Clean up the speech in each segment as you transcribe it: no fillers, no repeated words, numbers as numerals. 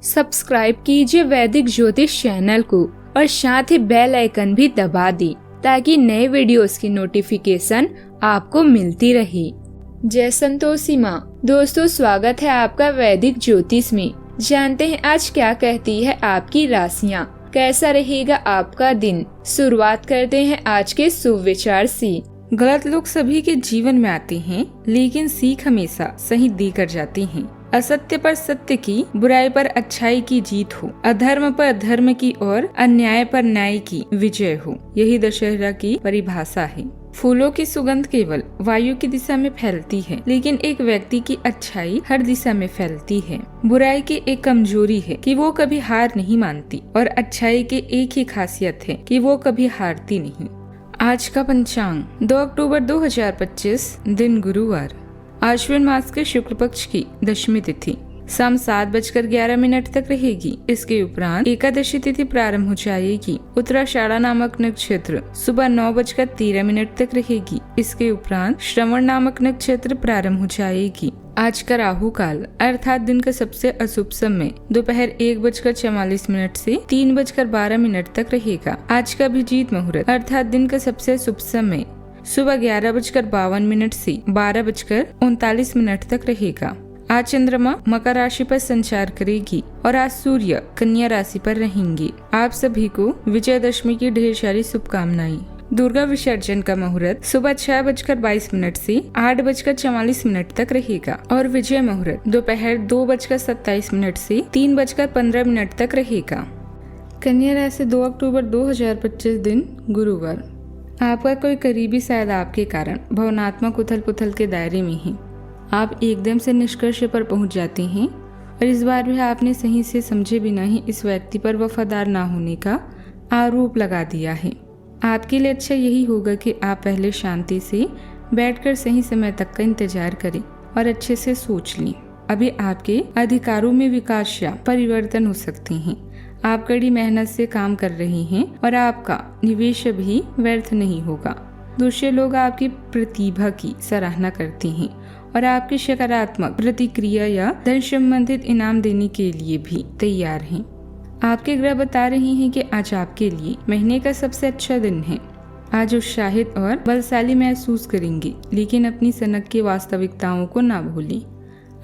Subscribe कीजिए वैदिक ज्योतिष चैनल को और साथ ही बेल आइकन भी दबा दी ताकि नए वीडियोस की नोटिफिकेशन आपको मिलती रहे। जय संतोषी माँ। दोस्तों, स्वागत है आपका वैदिक ज्योतिष में। जानते हैं आज क्या कहती है आपकी राशियाँ, कैसा रहेगा आपका दिन। शुरुआत करते हैं आज के शुभ विचार से। गलत लोग सभी के जीवन में आते हैं, लेकिन सीख हमेशा सही देकर जाते हैं। असत्य पर सत्य की, बुराई पर अच्छाई की जीत हो, अधर्म पर धर्म की और अन्याय पर न्याय की विजय हो, यही दशहरा की परिभाषा है। फूलों की सुगंध केवल वायु की दिशा में फैलती है, लेकिन एक व्यक्ति की अच्छाई हर दिशा में फैलती है। बुराई की एक कमजोरी है कि वो कभी हार नहीं मानती और अच्छाई की एक ही खासियत है कि वो कभी हारती नहीं। आज का पंचांग 2 अक्टूबर 2025, दिन गुरुवार, आश्विन मास के शुक्ल पक्ष की दशमी तिथि शाम 7:11 तक रहेगी। इसके उपरांत एकादशी तिथि प्रारंभ हो जाएगी। उत्तराषाढ़ा नामक नक्षत्र सुबह 9:13 तक रहेगी। इसके उपरांत श्रवण नामक नक्षत्र प्रारंभ हो जाएगी। आज का राहु काल अर्थात दिन का सबसे अशुभ समय दोपहर 1:44 से 3:12 तक रहेगा। आज का अभिजीत मुहूर्त अर्थात दिन का सबसे शुभ समय सुबह 11:52 से 12:39 तक रहेगा। आज चंद्रमा मकर राशि पर संचार करेगी और आज सूर्य कन्या राशि पर रहेंगे। आप सभी को विजयदशमी की ढेर सारी शुभकामनाएं। दुर्गा विसर्जन का मुहूर्त सुबह 6:22 से 8:44 तक रहेगा और विजय मुहूर्त दोपहर 2:27 से 3:15 तक रहेगा। कन्या राशि 2 अक्टूबर 2025, दिन गुरुवार। आपका कोई करीबी शायद आपके कारण भावनात्मक उथल पुथल के दायरे में है। आप एकदम से निष्कर्ष पर पहुंच जाते हैं और इस बार भी आपने सही से समझे बिना ही इस व्यक्ति पर वफादार ना होने का आरोप लगा दिया है। आपके लिए अच्छा यही होगा कि आप पहले शांति से बैठकर सही समय तक का इंतजार करें और अच्छे से सोच लें। अभी आपके अधिकारों में विकास या परिवर्तन हो सकते हैं। आप कड़ी मेहनत से काम कर रहे हैं और आपका निवेश भी व्यर्थ नहीं होगा। दूसरे लोग आपकी प्रतिभा की सराहना करते हैं और आपकी सकारात्मक प्रतिक्रिया या धन संबंधित इनाम देने के लिए भी तैयार हैं। आपके ग्रह बता रहे हैं कि आज आपके लिए महीने का सबसे अच्छा दिन है। आज उत्साहित और बलशाली महसूस करेंगे, लेकिन अपनी सनक की वास्तविकताओं को ना भूलें।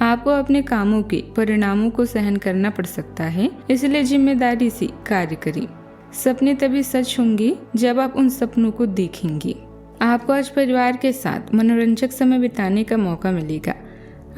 आपको अपने कामों के परिणामों को सहन करना पड़ सकता है, इसलिए जिम्मेदारी से कार्य करें। सपने तभी सच होंगे जब आप उन सपनों को देखेंगे। आपको आज परिवार के साथ मनोरंजक समय बिताने का मौका मिलेगा।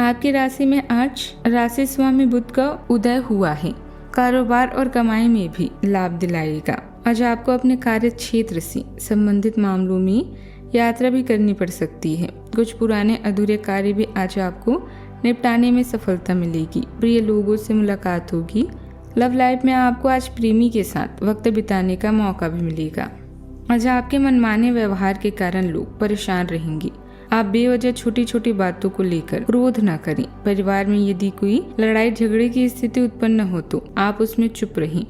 आपकी राशि में आज राशि स्वामी बुध का उदय हुआ है। कारोबार और कमाई में भी लाभ दिलाएगा। आज आपको अपने कार्य क्षेत्र से संबंधित मामलों में यात्रा भी करनी पड़ सकती है। कुछ पुराने अधूरे कार्य भी आज आपको निपटाने में सफलता मिलेगी। प्रिय लोगों से मुलाकात होगी। लव लाइफ में आपको आज प्रेमी के साथ वक्त बिताने का मौका भी मिलेगा। आज आपके मनमाने व्यवहार के कारण लोग परेशान रहेंगे। आप बेवजह छोटी छोटी बातों को लेकर क्रोध न करें। परिवार में यदि कोई लड़ाई झगड़े की स्थिति उत्पन्न हो तो आप उसमें चुप रहें।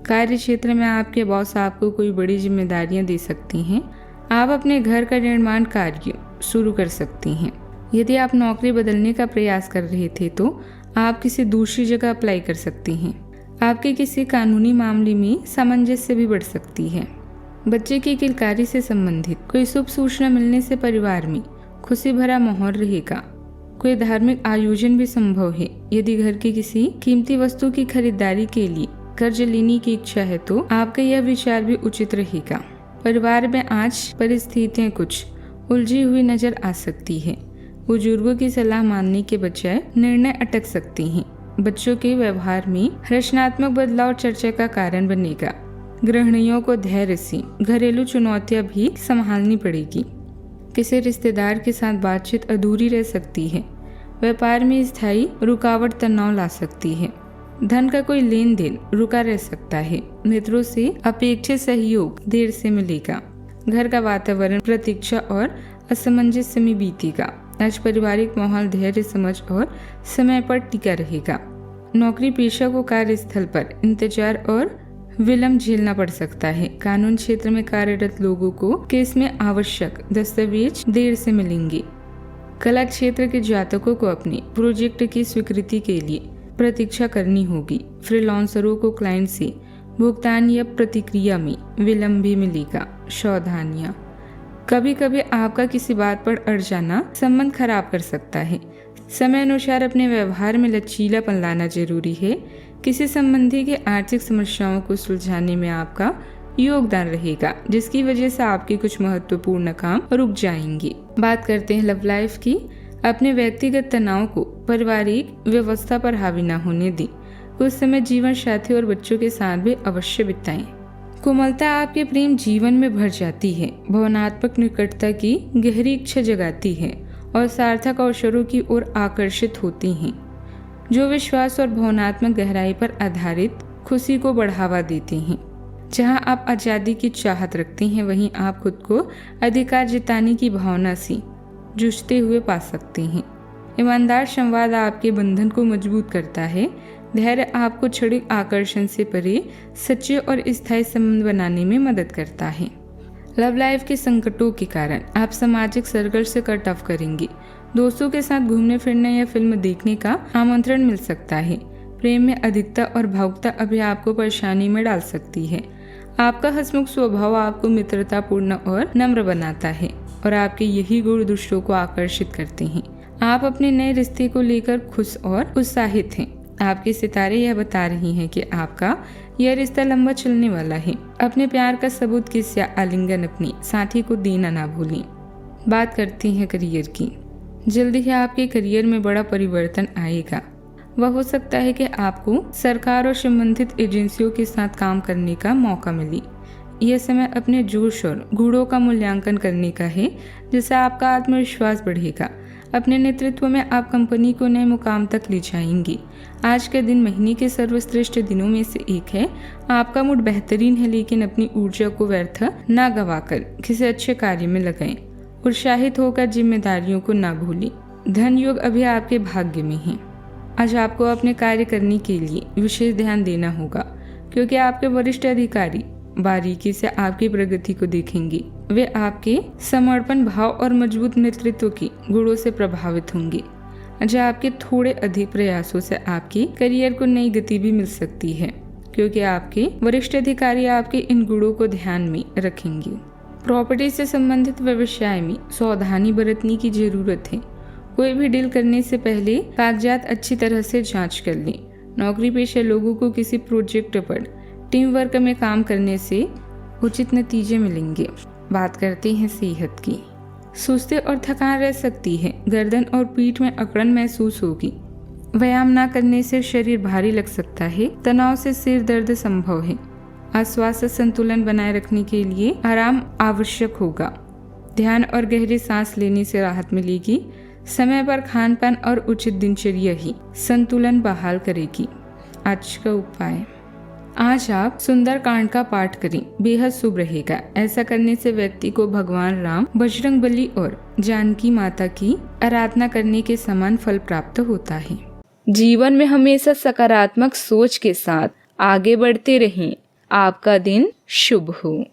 कार्य क्षेत्र में आपके बॉस आपको कोई बड़ी जिम्मेदारियां दे सकती हैं। आप अपने घर का निर्माण कार्य शुरू कर सकती हैं। यदि आप नौकरी बदलने का प्रयास कर रहे थे तो आप किसी दूसरी जगह अप्लाई कर सकती हैं। आपके किसी कानूनी मामले में सामंजस्य भी बढ़ सकती है। बच्चे की किलकारी से संबंधित कोई शुभ सूचना मिलने से परिवार में खुशी भरा माहौल रहेगा। कोई धार्मिक आयोजन भी संभव है। यदि घर की किसी कीमती वस्तु की खरीदारी के लिए कर्ज लेने की इच्छा है तो आपका यह विचार भी उचित रहेगा। परिवार में आज परिस्थितियां कुछ उलझी हुई नजर आ सकती है। बुजुर्गों की सलाह मानने के बजाय निर्णय अटक सकते हैं। बच्चों के व्यवहार में रचनात्मक बदलाव चर्चा का कारण बनेगा। गृहिणियों को धैर्य से घरेलू चुनौतियां भी संभालनी पड़ेगी। किसी रिश्तेदार के साथ बातचीत अधूरी रह सकती है। व्यापार में स्थायी रुकावट तनाव ला सकती है। धन का कोई लेन देन रुका रह सकता है। मित्रों से अपेक्षित सहयोग देर से मिलेगा। घर का वातावरण प्रतीक्षा और असमंजस्य में बीतेगा। आज पारिवारिक माहौल धैर्य समझ और समय पर टिका रहेगा। नौकरी पेशा को कार्यस्थल पर इंतजार और विलंब झेलना पड़ सकता है। कानून क्षेत्र में कार्यरत लोगों को केस में आवश्यक दस्तावेज देर से मिलेंगे। कला क्षेत्र के जातकों को अपने प्रोजेक्ट की स्वीकृति के लिए प्रतीक्षा करनी होगी। फ्रीलांसरों को क्लाइंट से भुगतान या प्रतिक्रिया में विलंब भी मिलेगा। सावधानियां, कभी कभी आपका किसी बात पर अड़ जाना संबंध खराब कर सकता है। समय अनुसार अपने व्यवहार में लचीलापन लाना जरूरी है। किसी संबंधी के आर्थिक समस्याओं को सुलझाने में आपका योगदान रहेगा, जिसकी वजह से आपके कुछ महत्वपूर्ण काम रुक जाएंगे। बात करते हैं लव लाइफ की। अपने व्यक्तिगत तनाव को पारिवारिक व्यवस्था पर हावी न होने दें। कुछ समय जीवन साथी और बच्चों के साथ भी अवश्य बिताएं। कोमलता आपके प्रेम जीवन में भर जाती है, भावनात्मक निकटता की गहरी इच्छा जगाती है और सार्थक अवसरों की ओर आकर्षित होती हैं, जो विश्वास और भावनात्मक गहराई पर आधारित खुशी को बढ़ावा देते हैं। जहां आप आज़ादी की चाहत रखते हैं, वहीं आप खुद को अधिकार जताने की भावना से जूझते हुए पा सकते हैं। ईमानदार संवाद आपके बंधन को मजबूत करता है। धैर्य आपको क्षणिक आकर्षण से परे सच्चे और स्थायी संबंध बनाने में मदद करता है। लव लाइफ के संकटों के कारण आप सामाजिक सर्कल से कट ऑफ करेंगे। दोस्तों के साथ घूमने फिरने या फिल्म देखने का आमंत्रण मिल सकता है। प्रेम में अधिकता और भावुकता अभी आपको परेशानी में डाल सकती है। आपका हंसमुख स्वभाव आपको मित्रतापूर्ण और नम्र बनाता है और आपके यही गुण दूसरों को आकर्षित करते हैं। आप अपने नए रिश्ते को लेकर खुश और उत्साहित हैं। आपके सितारे यह बता रही हैं कि आपका यह रिश्ता लंबा चलने वाला है। अपने प्यार का सबूत किस या आलिंगन अपने साथी को देना ना भूलें। बात करते हैं करियर की। जल्दी ही आपके करियर में बड़ा परिवर्तन आएगा। वह हो सकता है कि आपको सरकार और संबंधित एजेंसियों के साथ काम करने का मौका मिले। यह समय अपने जोश और गुणों का मूल्यांकन करने का है, जिससे आपका आत्मविश्वास बढ़ेगा। अपने नेतृत्व में आप कंपनी को नए मुकाम तक ले जाएंगे। आज का दिन महीने के सर्वश्रेष्ठ दिनों में से एक है। आपका मूड बेहतरीन है, लेकिन अपनी ऊर्जा को व्यर्थ ना गवाकर किसी अच्छे कार्य में लगाएं। उत्साहित होकर जिम्मेदारियों को ना भूलें। धन योग अभी आपके भाग्य में है। आज आपको अपने कार्य करने के लिए विशेष ध्यान देना होगा, क्योंकि आपके वरिष्ठ अधिकारी बारीकी से आपकी प्रगति को देखेंगे। वे आपके समर्पण भाव और मजबूत नेतृत्व के गुणों से प्रभावित होंगे। आज आपके थोड़े अधिक प्रयासों से आपके करियर को नई गति भी मिल सकती है, क्योंकि आपके वरिष्ठ अधिकारी आपके इन गुणों को ध्यान में रखेंगे। प्रॉपर्टी से संबंधित व्यवसाय में सावधानी बरतने की जरूरत है। कोई भी डील करने से पहले कागजात अच्छी तरह से जांच कर लें। नौकरी पेशा लोगों को किसी प्रोजेक्ट पर टीम वर्क में काम करने से उचित नतीजे मिलेंगे। बात करते हैं सेहत की। सुस्ती और थकान रह सकती है। गर्दन और पीठ में अकड़न महसूस होगी। व्यायाम न करने से शरीर भारी लग सकता है। तनाव से सिर दर्द संभव है। स्वास्थ्य संतुलन बनाए रखने के लिए आराम आवश्यक होगा। ध्यान और गहरी सांस लेने से राहत मिलेगी। समय पर खान पान और उचित दिनचर्या ही संतुलन बहाल करेगी। आज का उपाय, आज आप सुंदर कांड का पाठ करें, बेहद शुभ रहेगा। ऐसा करने से व्यक्ति को भगवान राम, बजरंगबली और जानकी माता की आराधना करने के समान फल प्राप्त होता है। जीवन में हमेशा सकारात्मक सोच के साथ आगे बढ़ते रहें। आपका दिन शुभ हो।